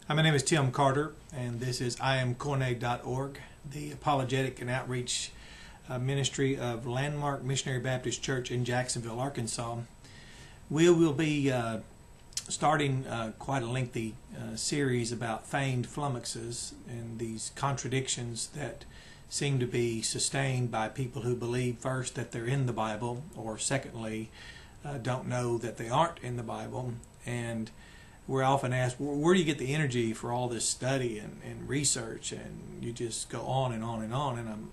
Hi, my name is Tim Carter, and this is IamCorne.org, the apologetic and outreach ministry of Landmark Missionary Baptist Church in Jacksonville, Arkansas. We will be starting quite a lengthy series about feigned flummoxes and these contradictions that seem to be sustained by people who believe first that they're in the Bible, or secondly, don't know that they aren't in the Bible. And we're often asked, where do you get the energy for all this study and research? And you just go on and on and on. And I'm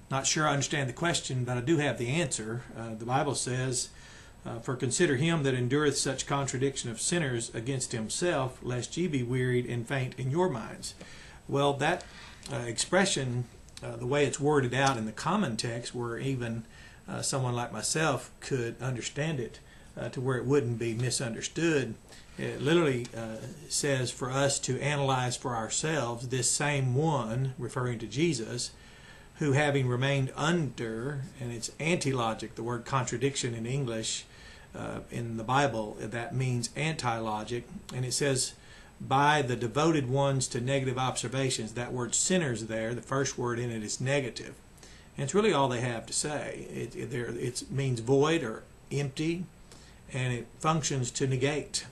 not sure I understand the question, but I do have the answer. The Bible says, for consider him that endureth such contradiction of sinners against himself, lest ye be wearied and faint in your minds. Well, that expression, the way it's worded out in the common text, where even someone like myself could understand it to where it wouldn't be misunderstood, it literally says for us to analyze for ourselves this same one, referring to Jesus, who having remained under, and it's anti-logic, the word contradiction in English, in the Bible, that means anti-logic, and it says by the devoted ones to negative observations. That word sinners there, the first word in it is negative. And it's really all they have to say. It means void or empty, and it functions to negate.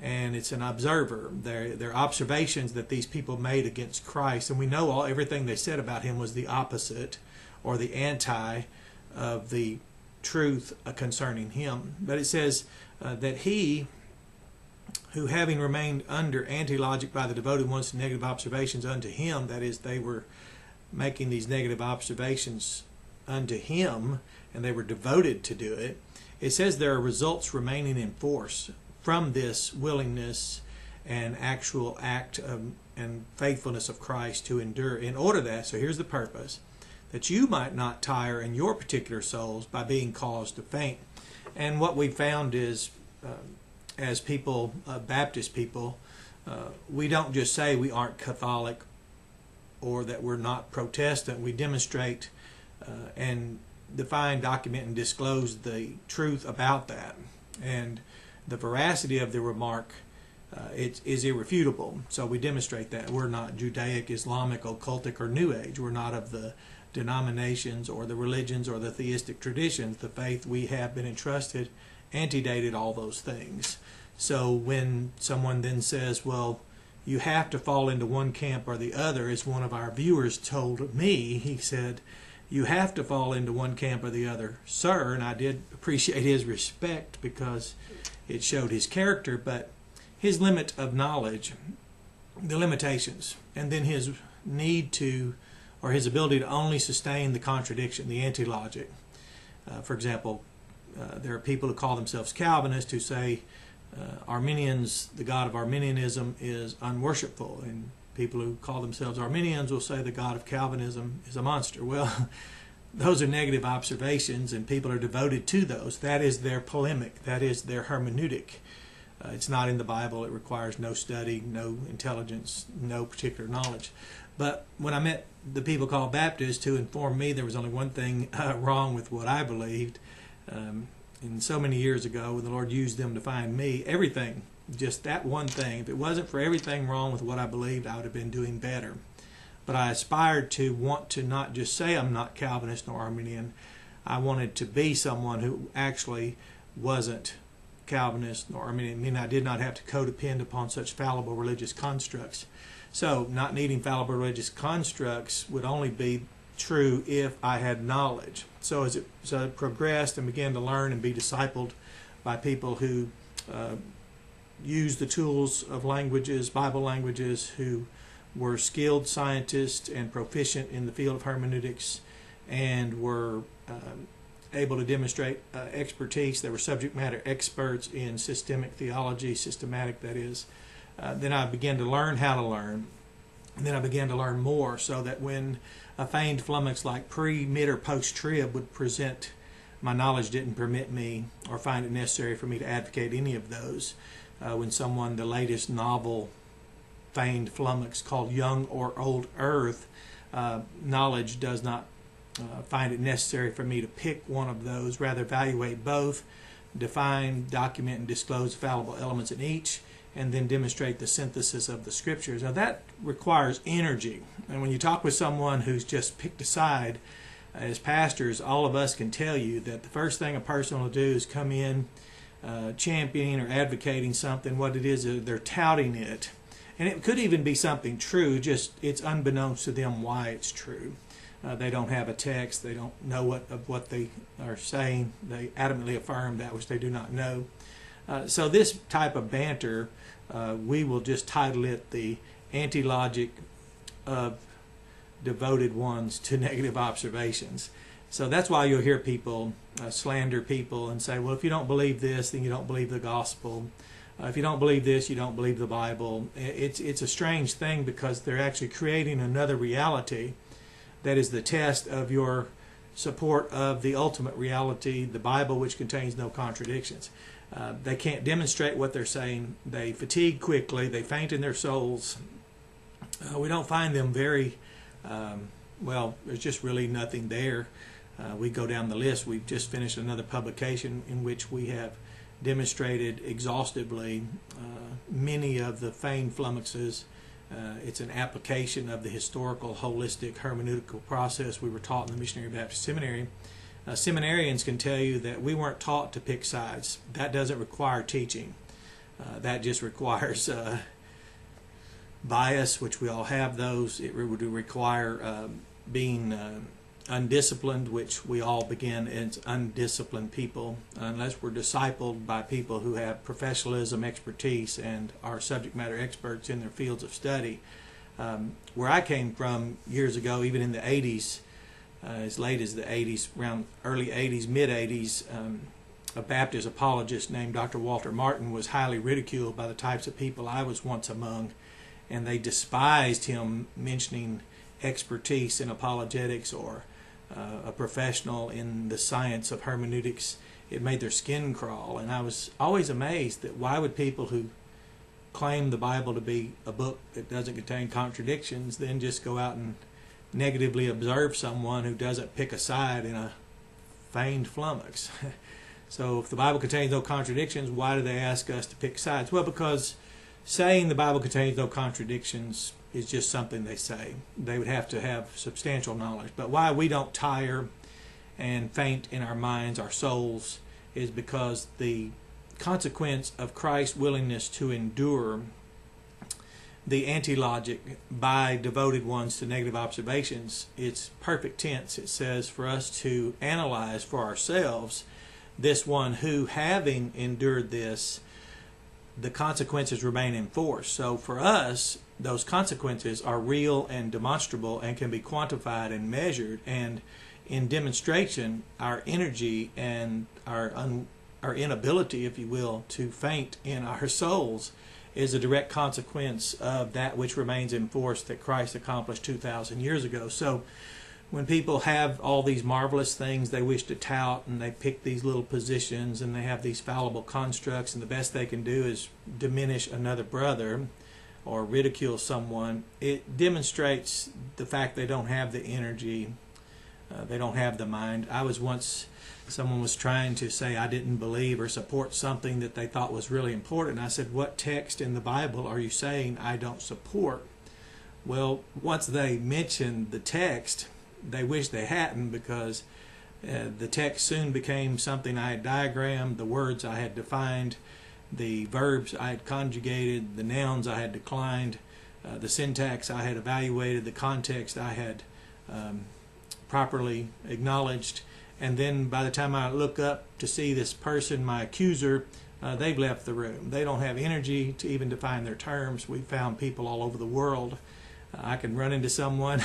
And it's an observer. They're observations that these people made against Christ, and we know everything they said about him was the opposite or the anti of the truth concerning him. But it says that he, who having remained under anti-logic by the devoted ones to negative observations unto him, that is, they were making these negative observations unto him, and they were devoted to do it. It says there are results remaining in force from this willingness and actual act and faithfulness of Christ to endure. In order that, so here's the purpose, that you might not tire in your particular souls by being caused to faint. And what we found is, as people, Baptist people, we don't just say we aren't Catholic or that we're not Protestant. We demonstrate and define, document, and disclose the truth about that. And the veracity of the remark it is irrefutable. So we demonstrate that. We're not Judaic, Islamic, occultic, or New Age. We're not of the denominations or the religions or the theistic traditions. The faith we have been entrusted antedated all those things. So when someone then says, well, you have to fall into one camp or the other, as one of our viewers told me, he said, you have to fall into one camp or the other, sir. And I did appreciate his respect because it showed his character, but his limit of knowledge, the limitations, and then his need to, or his ability to only sustain the contradiction, the anti-logic. For example, there are people who call themselves Calvinists who say Arminians, the God of Arminianism is unworshipful, and people who call themselves Arminians will say the God of Calvinism is a monster. Well, those are negative observations, and people are devoted to those. That is their polemic. That is their hermeneutic. It's not in the Bible. It requires no study, no intelligence, no particular knowledge. But when I met the people called Baptists who informed me there was only one thing wrong with what I believed, and so many years ago when the Lord used them to find me, everything, just that one thing, if it wasn't for everything wrong with what I believed, I would have been doing better. But I aspired to want to not just say I'm not Calvinist nor Arminian. I wanted to be someone who actually wasn't Calvinist nor Arminian. I mean, I did not have to codepend upon such fallible religious constructs. So not needing fallible religious constructs would only be true if I had knowledge. So as it progressed and began to learn and be discipled by people who use the tools of languages, Bible languages, who were skilled scientists and proficient in the field of hermeneutics, and were able to demonstrate expertise. They were subject matter experts in systemic theology, systematic that is. Then I began to learn how to learn, and then I began to learn more, so that when a feigned flummox like pre, mid, or post-trib would present, my knowledge didn't permit me or find it necessary for me to advocate any of those. When someone, the latest novel feigned flummox called Young or Old Earth, knowledge does not find it necessary for me to pick one of those, rather evaluate both, define, document, and disclose fallible elements in each, and then demonstrate the synthesis of the Scriptures. Now that requires energy. And when you talk with someone who's just picked a side, as pastors, all of us can tell you that the first thing a person will do is come in championing or advocating something, what it is, they're touting it. And it could even be something true, just it's unbeknownst to them why it's true. They don't have a text, they don't know what they are saying, they adamantly affirm that which they do not know. So this type of banter, we will just title it the anti-logic of devoted ones to negative observations. So that's why you'll hear people slander people and say, well, if you don't believe this, then you don't believe the gospel. If you don't believe this, you don't believe the Bible. It's a strange thing because they're actually creating another reality that is the test of your support of the ultimate reality, the Bible, which contains no contradictions. They can't demonstrate what they're saying. They fatigue quickly. They faint in their souls. We don't find them very, well, there's just really nothing there. We go down the list. We've just finished another publication in which we have demonstrated exhaustively many of the feigned flummoxes. It's an application of the historical, holistic, hermeneutical process we were taught in the Missionary Baptist Seminary. Seminarians can tell you that we weren't taught to pick sides. That doesn't require teaching. That just requires bias, which we all have those. It would require being undisciplined, which we all begin as undisciplined people, unless we're discipled by people who have professionalism, expertise, and are subject matter experts in their fields of study. Where I came from years ago, even in the 80s, as late as the 80s, around early 80s, mid 80s, a Baptist apologist named Dr. Walter Martin was highly ridiculed by the types of people I was once among, and they despised him mentioning expertise in apologetics or a professional in the science of hermeneutics. It made their skin crawl, and I was always amazed that why would people who claim the Bible to be a book that doesn't contain contradictions then just go out and negatively observe someone who doesn't pick a side in a feigned flummox. So if the Bible contains no contradictions, why do they ask us to pick sides? Well, because saying the Bible contains no contradictions is just something they say. They would have to have substantial knowledge. But why we don't tire and faint in our minds, our souls, is because the consequence of Christ's willingness to endure the anti-logic by devoted ones to negative observations, it's perfect tense. It says for us to analyze for ourselves this one who, having endured this, the consequences remain in force. So for us, those consequences are real and demonstrable and can be quantified and measured. And in demonstration, our energy and our inability, if you will, to faint in our souls is a direct consequence of that which remains in force that Christ accomplished 2,000 years ago. So when people have all these marvelous things they wish to tout, and they pick these little positions, and they have these fallible constructs, and the best they can do is diminish another brother or ridicule someone, it demonstrates the fact they don't have the energy, they don't have the mind. I was once, someone was trying to say I didn't believe or support something that they thought was really important. I said, what text in the Bible are you saying I don't support? Well, once they mentioned the text, they wish they hadn't, because the text soon became something I had diagrammed, the words I had defined, the verbs I had conjugated, the nouns I had declined, the syntax I had evaluated, the context I had properly acknowledged. And then by the time I look up to see this person, my accuser, they've left the room. They don't have energy to even define their terms. We've found people all over the world. I can run into someone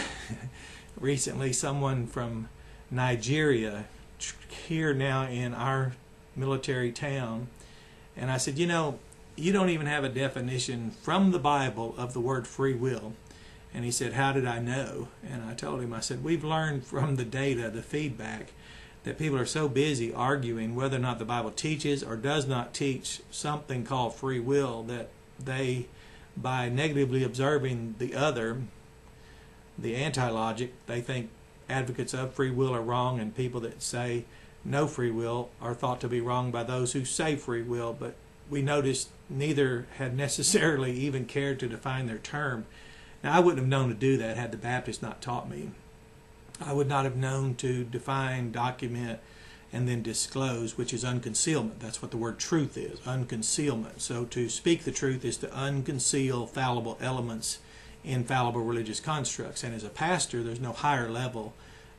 recently, someone from Nigeria here now in our military town, and I said, you know, you don't even have a definition from the Bible of the word free will. And he said, how did I know? And I told him, I said, we've learned from the data, the feedback, that people are so busy arguing whether or not the Bible teaches or does not teach something called free will that they, by negatively observing the other, the anti-logic, they think advocates of free will are wrong, and people that say no free will are thought to be wrong by those who say free will. But we noticed neither had necessarily even cared to define their term. Now, I wouldn't have known to do that had the Baptists not taught me. I would not have known to define, document, and then disclose, which is unconcealment. That's what the word truth is, unconcealment. So to speak the truth is to unconceal fallible elements in fallible religious constructs. And as a pastor, there's no higher level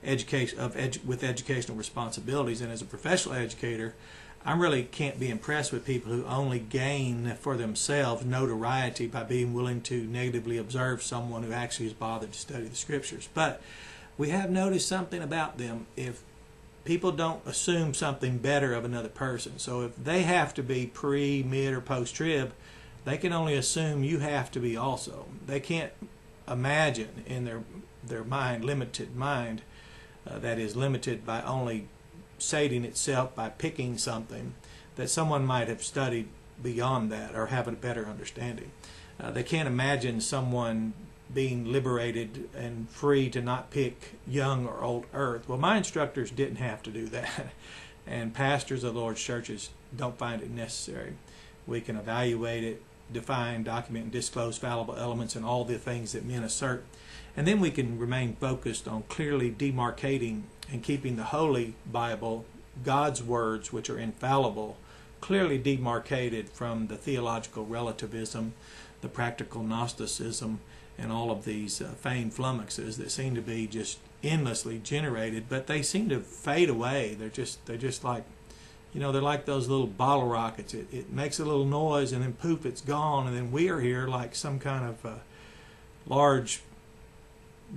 with educational responsibilities. And as a professional educator, I really can't be impressed with people who only gain for themselves notoriety by being willing to negatively observe someone who actually is bothered to study the Scriptures. But we have noticed something about them. If people don't assume something better of another person, so if they have to be pre, mid, or post-trib, they can only assume you have to be also. They can't imagine in their mind, limited mind, that is limited by only sating itself by picking something, that someone might have studied beyond that or have a better understanding. They can't imagine someone being liberated and free to not pick young or old earth. Well, my instructors didn't have to do that, and pastors of the Lord's churches don't find it necessary. We can evaluate it, define, document, and disclose fallible elements and all the things that men assert, and then we can remain focused on clearly demarcating and keeping the Holy Bible, God's words, which are infallible, clearly demarcated from the theological relativism, the practical Gnosticism, and all of these feigned flummoxes that seem to be just endlessly generated, but they seem to fade away. They're just like, they're like those little bottle rockets. It makes a little noise and then poof, it's gone, and then we are here like some kind of large,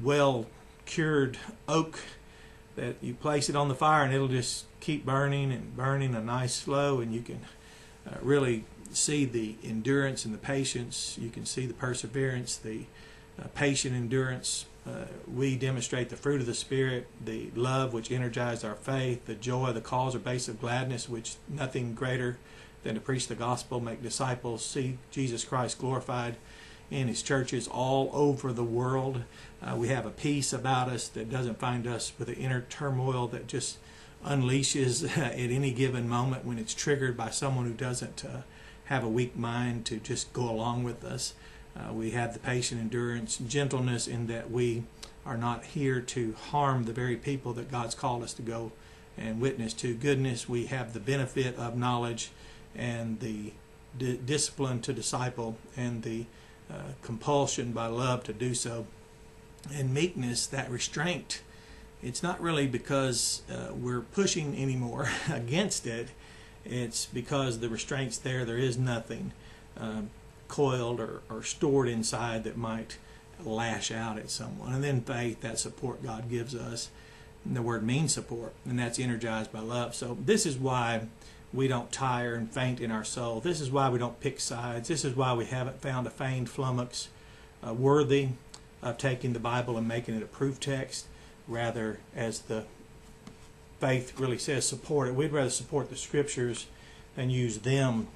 well-cured oak that you place it on the fire and it'll just keep burning and burning a nice slow, and you can really see the endurance and the patience. You can see the perseverance, the patient endurance. We demonstrate the fruit of the Spirit, the love which energized our faith, the joy, the cause or base of gladness, which nothing greater than to preach the gospel, make disciples, see Jesus Christ glorified in His churches all over the world. We have a peace about us that doesn't find us with an inner turmoil that just unleashes at any given moment when it's triggered by someone who doesn't have a weak mind to just go along with us. We have the patient endurance, gentleness, in that we are not here to harm the very people that God's called us to go and witness to. Goodness, we have the benefit of knowledge and the discipline to disciple and the compulsion by love to do so. And meekness, that restraint, it's not really because we're pushing anymore against it. It's because the restraint's there. There is nothing coiled or stored inside that might lash out at someone. And then faith, that support God gives us. And the word means support, and that's energized by love. So this is why we don't tire and faint in our soul. This is why we don't pick sides. This is why we haven't found a feigned flummox worthy of taking the Bible and making it a proof text. Rather, as the faith really says, support it. We'd rather support the Scriptures than use them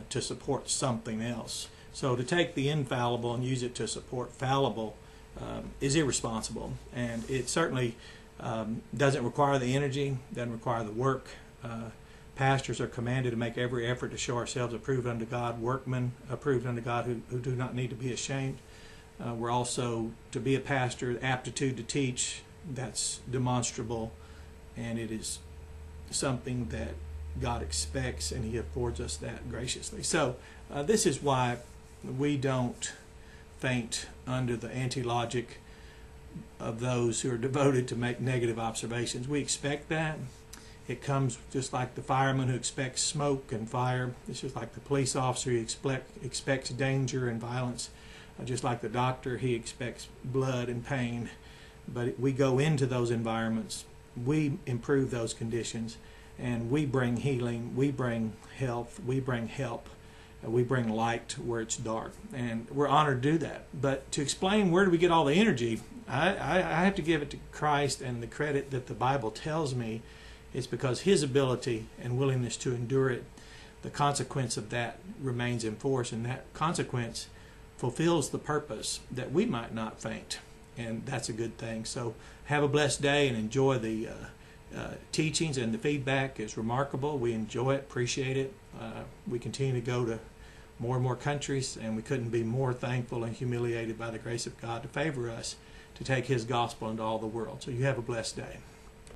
to support something else. So to take the infallible and use it to support fallible is irresponsible, and it certainly doesn't require the energy, doesn't require the work. Pastors are commanded to make every effort to show ourselves approved unto God, workmen approved unto God who do not need to be ashamed. We're also, to be a pastor, aptitude to teach, that's demonstrable, and it is something that God expects, and He affords us that graciously. So this is why we don't faint under the anti-logic of those who are devoted to make negative observations. We expect that. It comes just like the fireman who expects smoke and fire. It's just like the police officer who expects danger and violence. Just like the doctor, he expects blood and pain. But we go into those environments, we improve those conditions, and we bring healing, we bring health, we bring help, we bring light where it's dark. And we're honored to do that. But to explain where do we get all the energy, I have to give it to Christ, and the credit that the Bible tells me is because His ability and willingness to endure it, the consequence of that remains in force, and that consequence fulfills the purpose that we might not faint, and that's a good thing. So have a blessed day and enjoy the teachings, and the feedback is remarkable. We enjoy it, appreciate it. We continue to go to more and more countries, and we couldn't be more thankful and humiliated by the grace of God to favor us to take His gospel into all the world. So you have a blessed day.